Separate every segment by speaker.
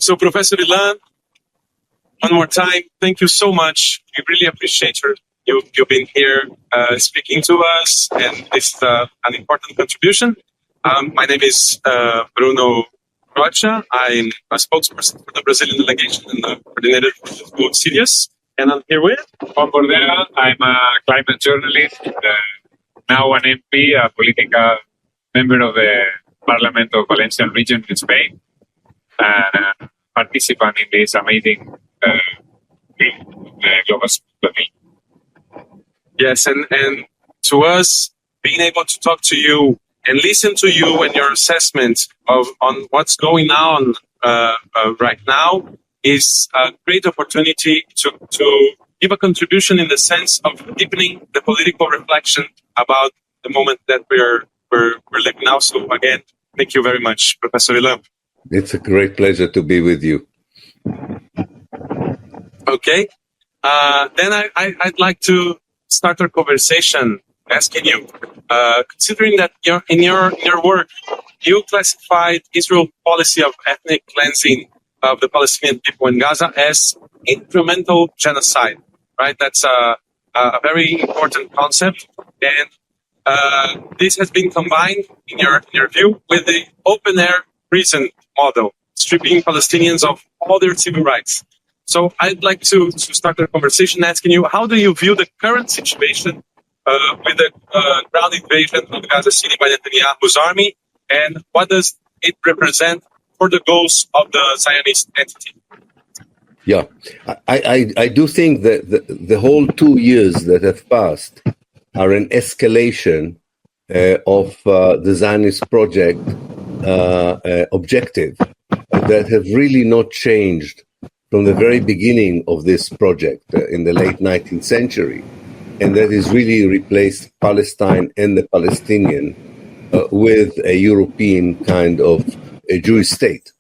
Speaker 1: So, Professor Ilan, one more time, thank you so much. We really appreciate you've been here speaking to us, and it's an important contribution. My name is Bruno Gilga. I'm a spokesperson for the Brazilian delegation and the coordinator for the Global Series. And I'm here with
Speaker 2: Juan Bordera. I'm a climate journalist, now an MP, a political member of the Parliament of Valencian region in Spain, and participant in this amazing Global Sumud Flotilla.
Speaker 1: Yes, and to us, being able to talk to you and listen to you and your assessment on what's going on right now is a great opportunity to give a contribution in the sense of deepening the political reflection about the moment that we're living now. So again, thank you very much, Professor Ilan.
Speaker 3: It's a great pleasure to be with you.
Speaker 1: Okay. Then I'd like to start our conversation asking you, considering that in your work, you classified Israel's policy of ethnic cleansing of the Palestinian people in Gaza as incremental genocide, right? That's a very important concept. And this has been combined, in your view, with the open-air prison model, stripping Palestinians of all their civil rights. So I'd like to start the conversation asking you, how do you view the current situation with the ground invasion of Gaza City by Netanyahu's army, and what does it represent for the goals of the Zionist entity?
Speaker 3: Yeah, I do think that the whole 2 years that have passed are an escalation of the Zionist project objective that have really not changed from the very beginning of this project in the late 19th century. And that is really replaced Palestine and the Palestinian with a European kind of a Jewish state.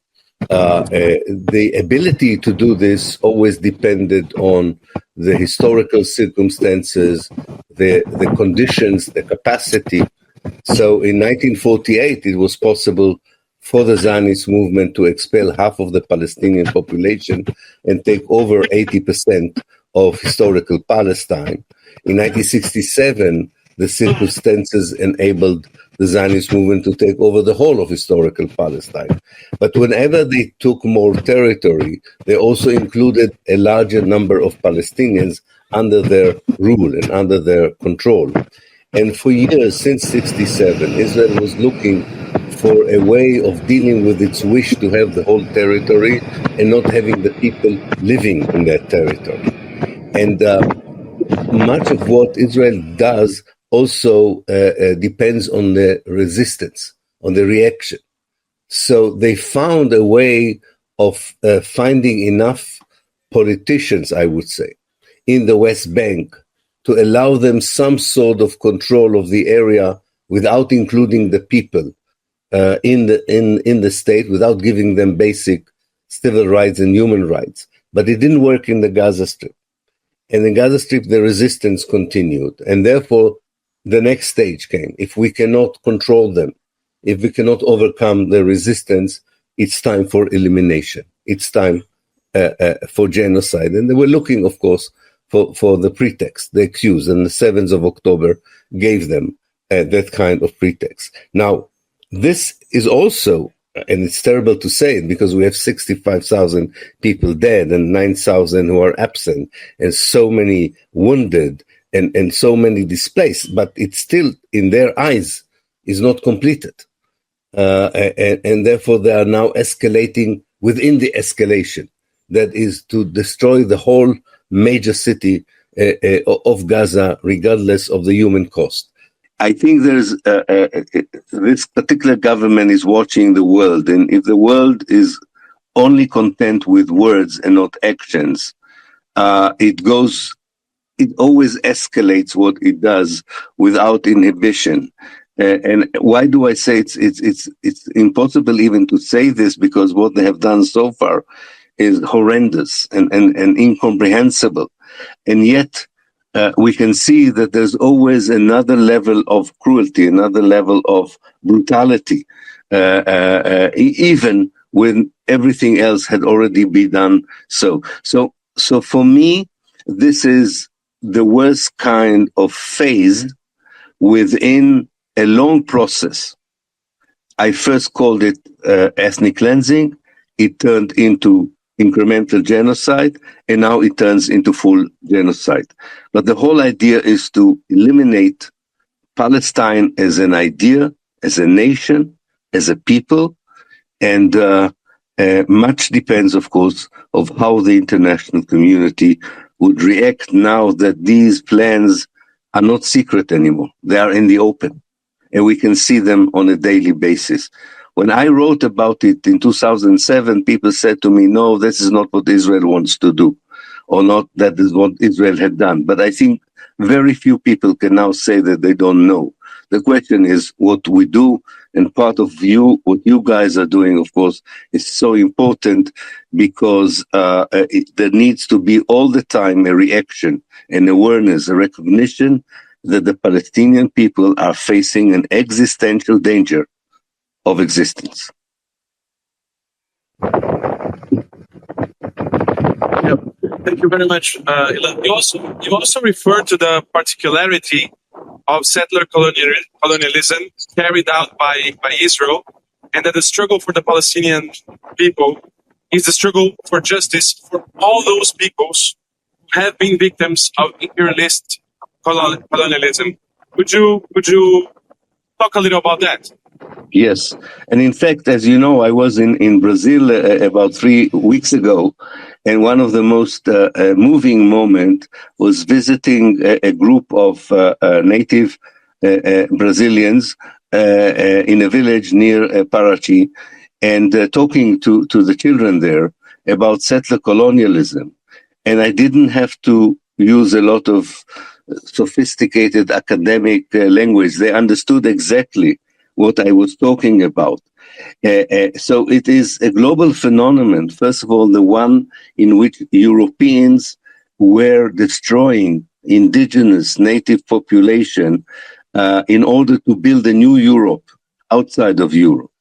Speaker 3: The ability to do this always depended on the historical circumstances, the conditions, the capacity. So in 1948, it was possible for the Zionist movement to expel half of the Palestinian population and take over 80% of historical Palestine. In 1967, the circumstances enabled the Zionist movement to take over the whole of historical Palestine. But whenever they took more territory, they also included a larger number of Palestinians under their rule and under their control. And for years, since 1967, Israel was looking for a way of dealing with its wish to have the whole territory and not having the people living in that territory. And much of what Israel does also depends on the resistance, on the reaction. So they found a way of finding enough politicians, I would say, in the West Bank to allow them some sort of control of the area without including the people in the state, without giving them basic civil rights and human rights. But it didn't work in the Gaza Strip. And in Gaza Strip, the resistance continued. And therefore, the next stage came. If we cannot control them, if we cannot overcome the resistance, it's time for elimination. It's time for genocide. And they were looking, of course, for the pretext, the excuse. And the 7th of October gave them that kind of pretext. Now, this is also, and it's terrible to say it because we have 65,000 people dead and 9,000 who are absent and so many wounded and so many displaced, but it's still, in their eyes, is not completed. And therefore, they are now escalating within the escalation. That is to destroy the whole major city of Gaza, regardless of the human cost. I think there's this particular government is watching the world, and if the world is only content with words and not actions, it always escalates what it does without inhibition. And why do I say it's impossible even to say this, because what they have done so far is horrendous and incomprehensible. And yet we can see that there's always another level of cruelty, another level of brutality, even when everything else had already been done. So for me, this is the worst kind of phase within a long process. I first called it ethnic cleansing. It turned into incremental genocide, and now it turns into full genocide. But the whole idea is to eliminate Palestine as an idea, as a nation, as a people, and much depends, of course, of how the international community would react now that these plans are not secret anymore. They are in the open, and we can see them on a daily basis. When I wrote about it in 2007, people said to me, no, this is not what Israel wants to do, or not that is what Israel had done. But I think very few people can now say that they don't know. The question is what we do, and part of what you guys are doing, of course, is so important because there needs to be all the time a reaction, an awareness, a recognition that the Palestinian people are facing an existential danger of existence.
Speaker 1: Yeah. Thank you very much, Ilan. You also refer to the particularity of settler colonialism carried out by Israel, and that the struggle for the Palestinian people is the struggle for justice for all those peoples who have been victims of imperialist colonialism. Would you talk a little about that?
Speaker 3: Yes. And in fact, as you know, I was in Brazil about 3 weeks ago, and one of the most moving moments was visiting a group of native Brazilians in a village near Paraty, and talking to the children there about settler colonialism. And I didn't have to use a lot of sophisticated academic language. They understood exactly what I was talking about. So it is a global phenomenon. First of all, the one in which Europeans were destroying indigenous native population in order to build a new Europe outside of Europe.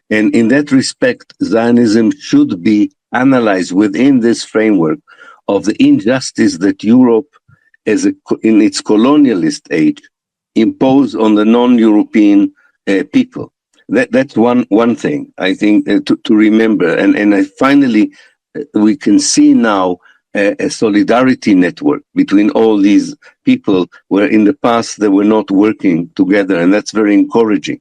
Speaker 3: And in that respect, Zionism should be analyzed within this framework of the injustice that Europe, in its colonialist age, imposed on the non-European people. That's one thing I think to remember. And finally, we can see now a solidarity network between all these people where in the past they were not working together, and that's very encouraging.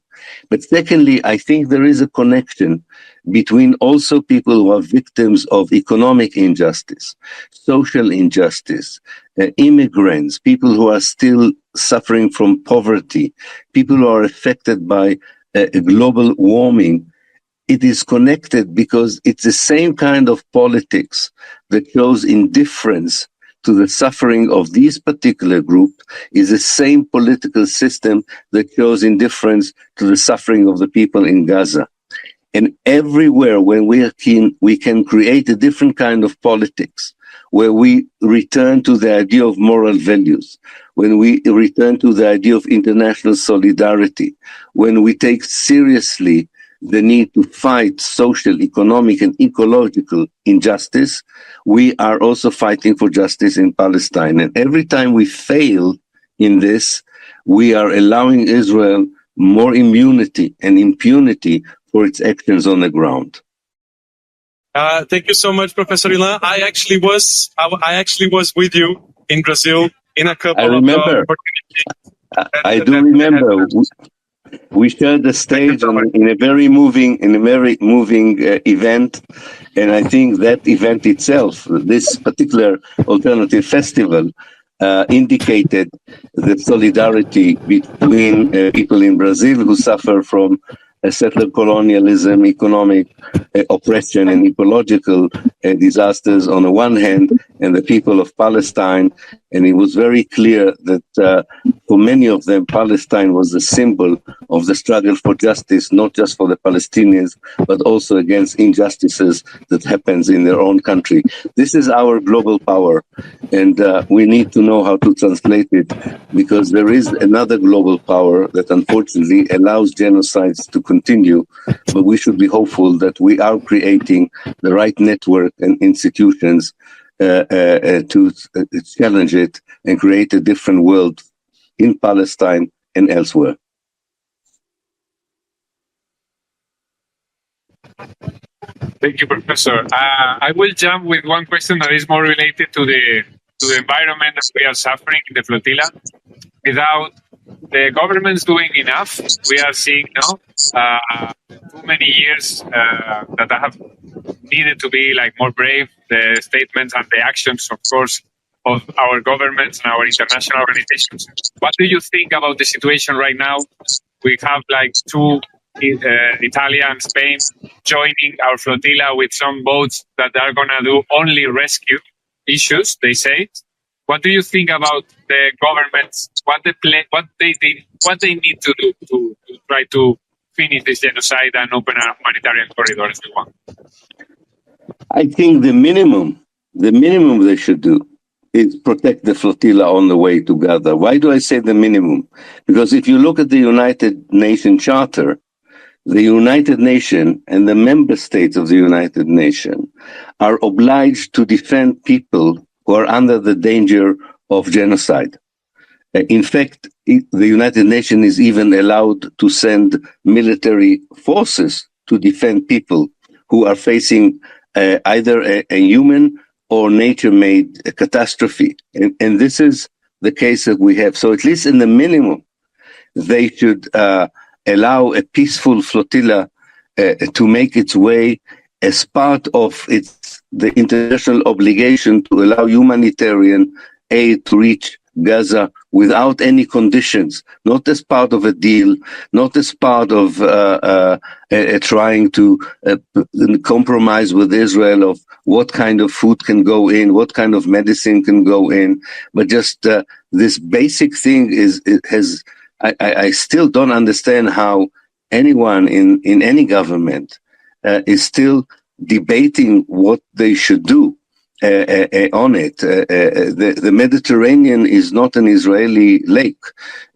Speaker 3: But secondly, I think there is a connection between also people who are victims of economic injustice, social injustice, immigrants, people who are still suffering from poverty, people who are affected by global warming. It is connected because it's the same kind of politics that shows indifference to the suffering of these particular groups is the same political system that shows indifference to the suffering of the people in Gaza. And everywhere when we can create a different kind of politics, where we return to the idea of moral values, when we return to the idea of international solidarity, when we take seriously the need to fight social, economic, and ecological injustice, we are also fighting for justice in Palestine. And every time we fail in this, we are allowing Israel more immunity and impunity for its actions on the ground.
Speaker 1: Thank you so much, Professor Ilan. I actually was with you in Brazil in a couple of opportunities.
Speaker 3: I do remember. We shared the stage in a very moving event, and I think that event itself, this particular alternative festival, indicated the solidarity between people in Brazil who suffer from settler colonialism, economic oppression, and ecological disasters on the one hand, and the people of Palestine. And it was very clear that for many of them, Palestine was the symbol of the struggle for justice, not just for the Palestinians, but also against injustices that happens in their own country. This is our global power, and we need to know how to translate it, because there is another global power that unfortunately allows genocides to continue, but we should be hopeful that we are creating the right network and institutions to challenge it and create a different world in Palestine and elsewhere.
Speaker 2: Thank you, Professor. I will jump with one question that is more related to the environment that we are suffering in the flotilla. Without the governments doing enough, we are seeing now too many years that have needed to be like more brave. The statements and the actions, of course, of our governments and our international organizations. What do you think about the situation right now? We have like two. Italy and Spain joining our flotilla with some boats that are going to do only rescue issues, they say. What do you think about the governments? What they need to do to try to finish this genocide and open a humanitarian corridor as we want?
Speaker 3: I think the minimum they should do is protect the flotilla on the way to Gaza. Why do I say the minimum? Because if you look at the United Nations Charter, the United Nations and the member states of the United Nations are obliged to defend people who are under the danger of genocide. In fact, the United Nations is even allowed to send military forces to defend people who are facing either a human or nature-made catastrophe. And this is the case that we have. So at least in the minimum, they should allow a peaceful flotilla to make its way as part of the international obligation to allow humanitarian aid to reach Gaza without any conditions, not as part of a deal, not as part of trying to compromise with Israel of what kind of food can go in, what kind of medicine can go in, but just this basic thing has. I still don't understand how anyone in any government is still debating what they should do on it. The Mediterranean is not an Israeli lake.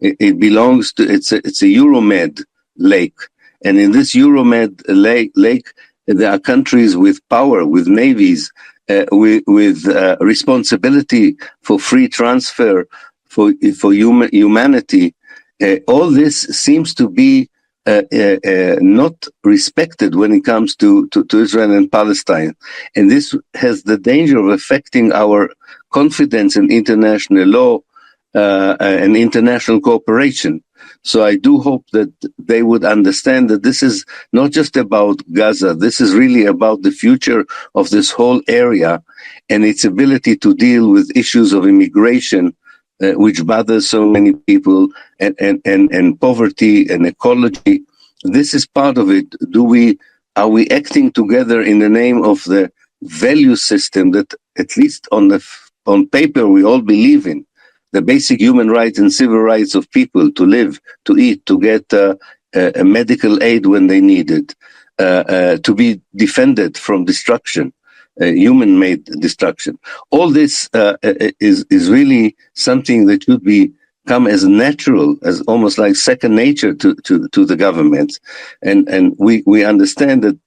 Speaker 3: It belongs to, it's a Euromed lake. And in this Euromed lake, there are countries with power, with navies, with responsibility for free transfer, for humanity. All this seems to be not respected when it comes to Israel and Palestine. And this has the danger of affecting our confidence in international law and international cooperation. So I do hope that they would understand that this is not just about Gaza. This is really about the future of this whole area and its ability to deal with issues of immigration, which bothers so many people, and poverty and ecology. This is part of it. Are we acting together in the name of the value system that, at least on paper, we all believe in? The basic human rights and civil rights of people to live, to eat, to get a medical aid when they need it, to be defended from destruction. Human-made destruction. All this is really something that should become as natural, as almost like second nature to the government. And we understand that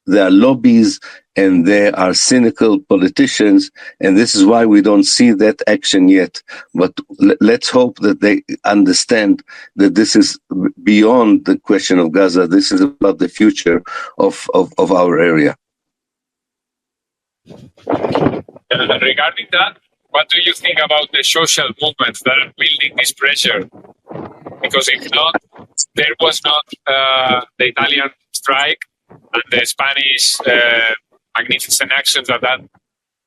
Speaker 3: there are lobbies and there are cynical politicians, and this is why we don't see that action yet. But let's hope that they understand that this is beyond the question of Gaza. This is about the future of our area.
Speaker 2: Regarding that, what do you think about the social movements that are building this pressure? Because if not, there was not the Italian strike and the Spanish magnificent actions that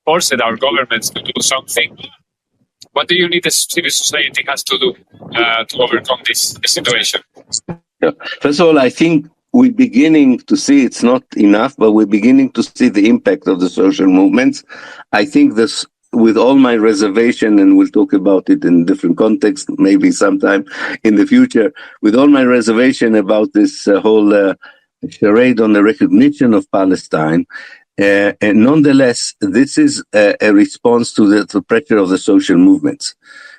Speaker 2: forced our governments to do something. What do you need the civil society has to do to overcome this situation?
Speaker 3: Yeah. First of all, I think we're beginning to see, it's not enough, but we're beginning to see the impact of the social movements. I think this, with all my reservation, and we'll talk about it in different contexts, maybe sometime in the future, with all my reservation about this whole charade on the recognition of Palestine, and nonetheless, this is a response to the pressure of the social movements.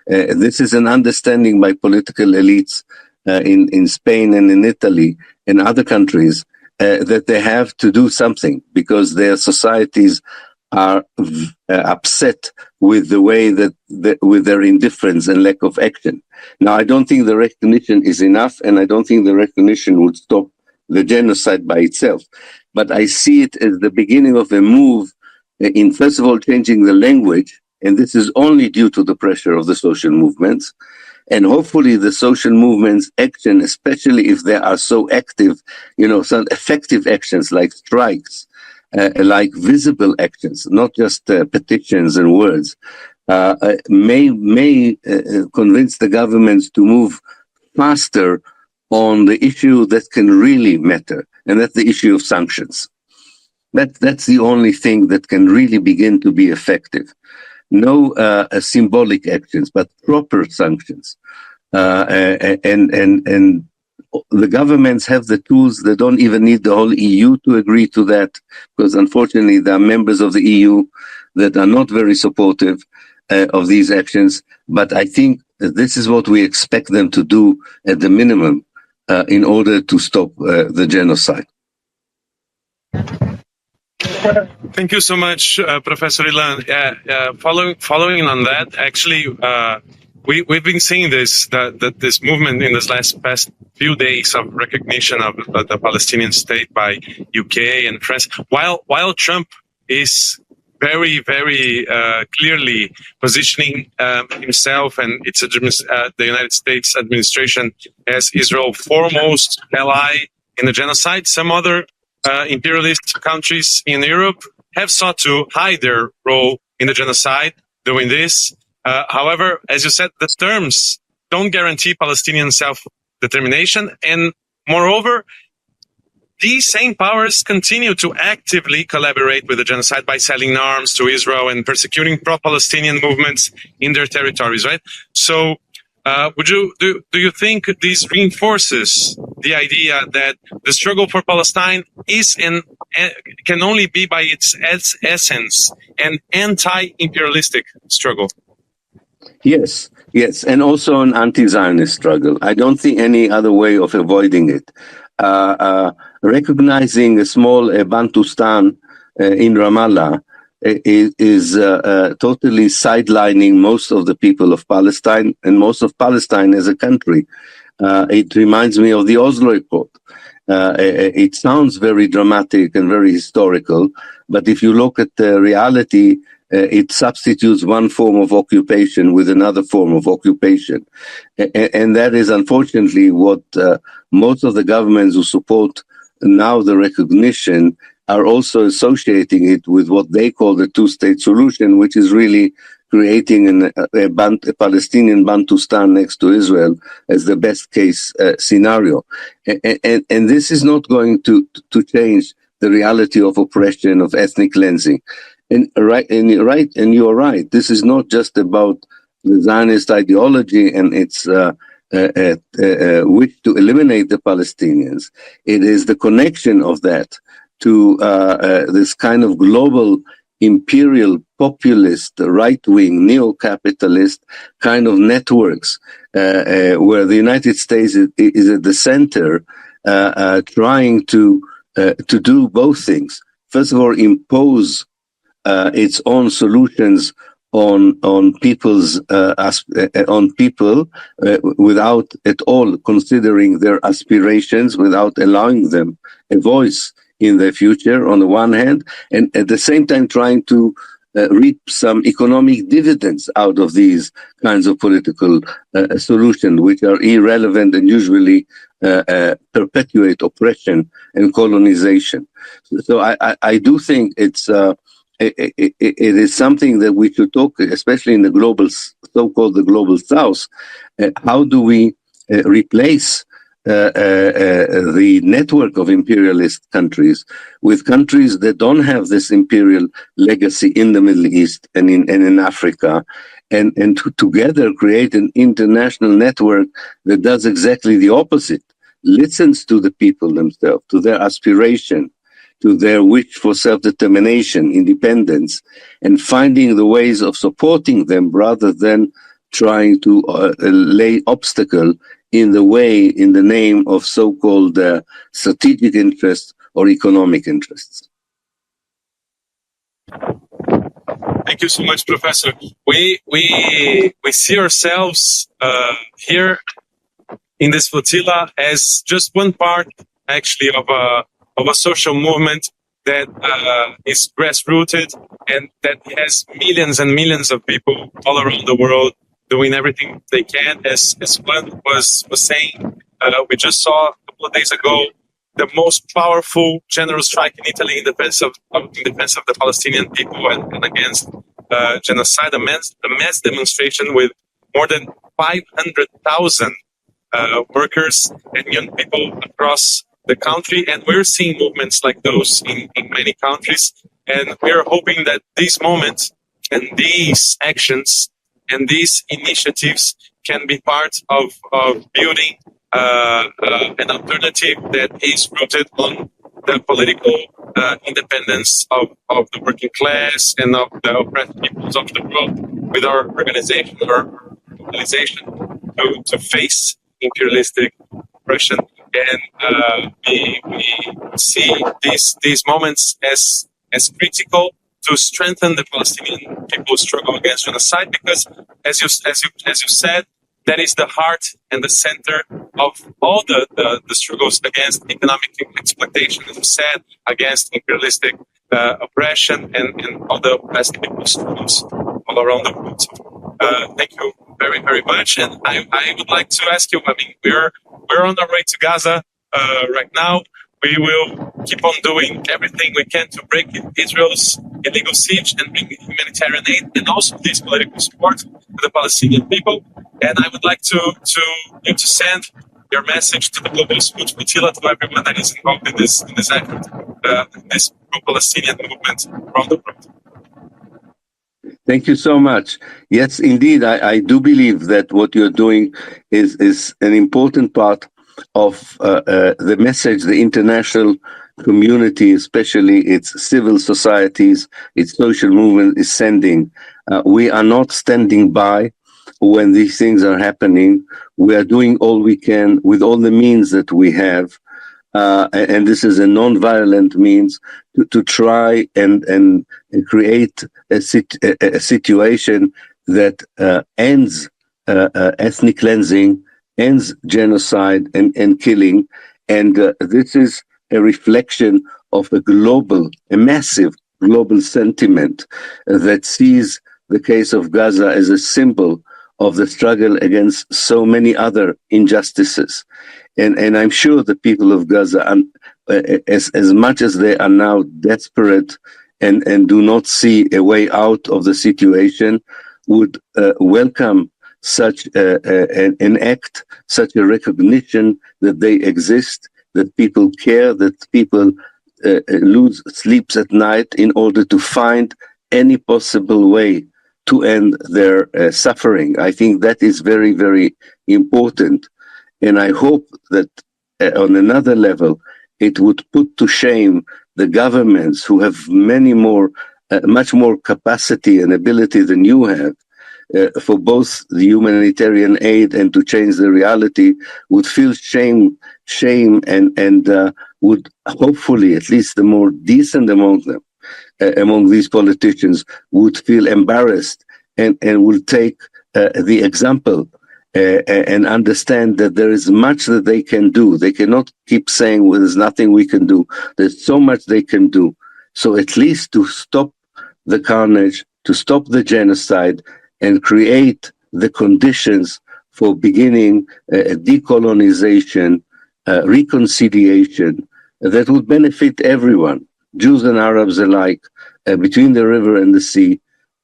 Speaker 3: This is an understanding by political elites in Spain and in Italy and other countries that they have to do something because their societies are upset with the way that with their indifference and lack of action. Now, I don't think the recognition is enough, and I don't think the recognition would stop the genocide by itself. But I see it as the beginning of a move in, first of all, changing the language, and this is only due to the pressure of the social movements. And hopefully the social movements' action, especially if they are so active, some effective actions like strikes, like visible actions, not just petitions and words, may convince the governments to move faster on the issue that can really matter, and that's the issue of sanctions. That's the only thing that can really begin to be effective. No symbolic actions, but proper sanctions. And the governments have the tools. They don't even need the whole EU to agree to that, because unfortunately there are members of the EU that are not very supportive of these actions. But I think that this is what we expect them to do at the minimum in order to stop the genocide.
Speaker 1: Thank you so much, Professor Ilan. Following on that, actually, we've been seeing this movement in this past few days of recognition of the Palestinian state by UK and France. While Trump is very, very clearly positioning himself and the United States administration as Israel's foremost ally in the genocide, some other imperialist countries in Europe have sought to hide their role in the genocide doing this. However, as you said, the terms don't guarantee Palestinian self-determination. And moreover, these same powers continue to actively collaborate with the genocide by selling arms to Israel and persecuting pro-Palestinian movements in their territories, right? So do you think this reinforces the idea that the struggle for Palestine is and can only be by its essence an anti-imperialistic struggle?
Speaker 3: Yes, and also an anti-Zionist struggle. I don't see any other way of avoiding it. Recognizing a small Bantustan in Ramallah is totally sidelining most of the people of Palestine and most of Palestine as a country. It reminds me of the Oslo Accord. It sounds very dramatic and very historical, but if you look at the reality, it substitutes one form of occupation with another form of occupation. And that is unfortunately what most of the governments who support now the recognition are also associating it with what they call the two-state solution, which is really creating a Palestinian Bantustan next to Israel as the best case scenario. And this is not going to change the reality of oppression, of ethnic cleansing. And you're right. This is not just about the Zionist ideology and its wish to eliminate the Palestinians. It is the connection of that to this kind of global imperial populist, right-wing, neo-capitalist kind of networks where the United States is at the center, trying to do both things. First of all, impose its own solutions on people without at all considering their aspirations, without allowing them a voice in their future on the one hand, and at the same time trying to reap some economic dividends out of these kinds of political solutions, which are irrelevant and usually perpetuate oppression and colonization. So I do think it is something that we should talk, especially in the so-called the global South. How do we replace the network of imperialist countries with countries that don't have this imperial legacy in the Middle East and in Africa, and to together create an international network that does exactly the opposite, listens to the people themselves, to their aspiration, to their wish for self-determination, independence, and finding the ways of supporting them rather than trying to lay obstacle in the name of so-called strategic interests or economic interests.
Speaker 1: Thank you so much, Professor. We see ourselves here in this flotilla as just one part, actually, of a social movement that is grassrooted and that has millions and millions of people all around the world doing everything they can. As Juan was saying, we just saw a couple of days ago the most powerful general strike in Italy in defense of the Palestinian people and against genocide, a mass demonstration with more than 500,000 workers and young people across the country. And we're seeing movements like those in many countries. And we're hoping that these moments and these actions and these initiatives can be part of building an alternative that is rooted on the political independence of the working class and of the oppressed peoples of the world, with our organization to face imperialistic oppression. And we see these moments as critical to strengthen the Palestinian people's struggle against genocide, because as you said, that is the heart and the center of all the struggles against economic exploitation, as you said, against imperialistic oppression and all the oppressed people's struggles all around the world. Thank you very, very much. And I would like to ask you, I mean, we're on our way to Gaza right now. We will keep on doing everything we can to break Israel's illegal siege and bring humanitarian aid and also this political support to the Palestinian people. And I would like you to send your message to the Global Sumud Flotilla, to everyone that is involved in this effort, this pro-Palestinian movement around the world.
Speaker 3: Thank you so much. Yes, indeed, I do believe that what you're doing is an important part of the message the international community, especially its civil societies, its social movement, is sending. We are not standing by when these things are happening. We are doing all we can with all the means that we have, and this is a non-violent means to try and create a situation that ends ethnic cleansing, ends genocide and killing. And this is a reflection of a massive global sentiment that sees the case of Gaza as a symbol of the struggle against so many other injustices. And I'm sure the people of Gaza, as much as they are now desperate and do not see a way out of the situation, would welcome such an act, such a recognition that they exist, that people care, that people lose sleeps at night in order to find any possible way to end their suffering. I think that is very, very important. And I hope that on another level, it would put to shame the governments who have much more capacity and ability than you have, for both the humanitarian aid and to change the reality, would feel shame and would hopefully, at least the more decent among them, among these politicians, would feel embarrassed and will take the example and understand that there is much that they can do. They cannot keep saying, well, there's nothing we can do. There's so much they can do. So at least to stop the carnage, to stop the genocide, and create the conditions for beginning decolonization, reconciliation that would benefit everyone, Jews and Arabs alike, between the river and the sea,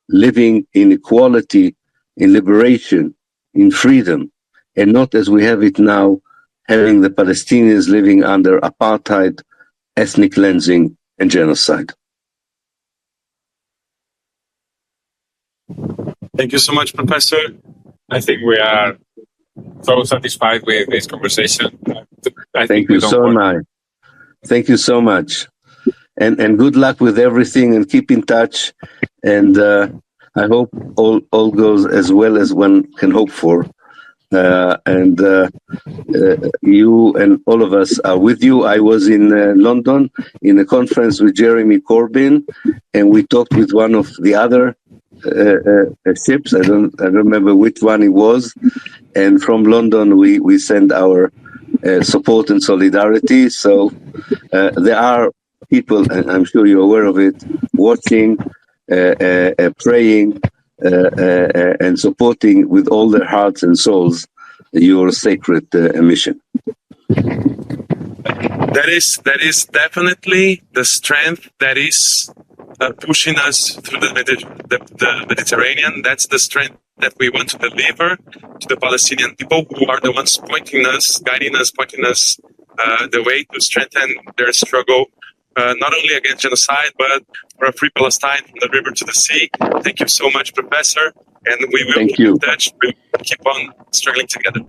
Speaker 3: living in equality, in liberation, in freedom, and not as we have it now, having the Palestinians living under apartheid, ethnic cleansing, and genocide.
Speaker 1: Thank you so much, Professor.
Speaker 2: I think we are so satisfied with this conversation.
Speaker 3: Thank you so much. Thank you so much. And good luck with everything, and keep in touch. And I hope all goes as well as one can hope for. and you and all of us are with you. I was in London in a conference with Jeremy Corbyn, and we talked with one of the other ships. I don't remember which one it was. And from London, we send our support and solidarity. So there are people, and I'm sure you're aware of it, watching, praying, and supporting with all their hearts and souls your sacred mission.
Speaker 1: That is definitely the strength that is pushing us through the Mediterranean. That's the strength that we want to deliver to the Palestinian people, who are the ones pointing us, guiding us, pointing us the way to strengthen their struggle, not only against genocide, but for a free Palestine from the river to the sea. Thank you so much, Professor. And we will keep in touch. We'll keep on struggling together.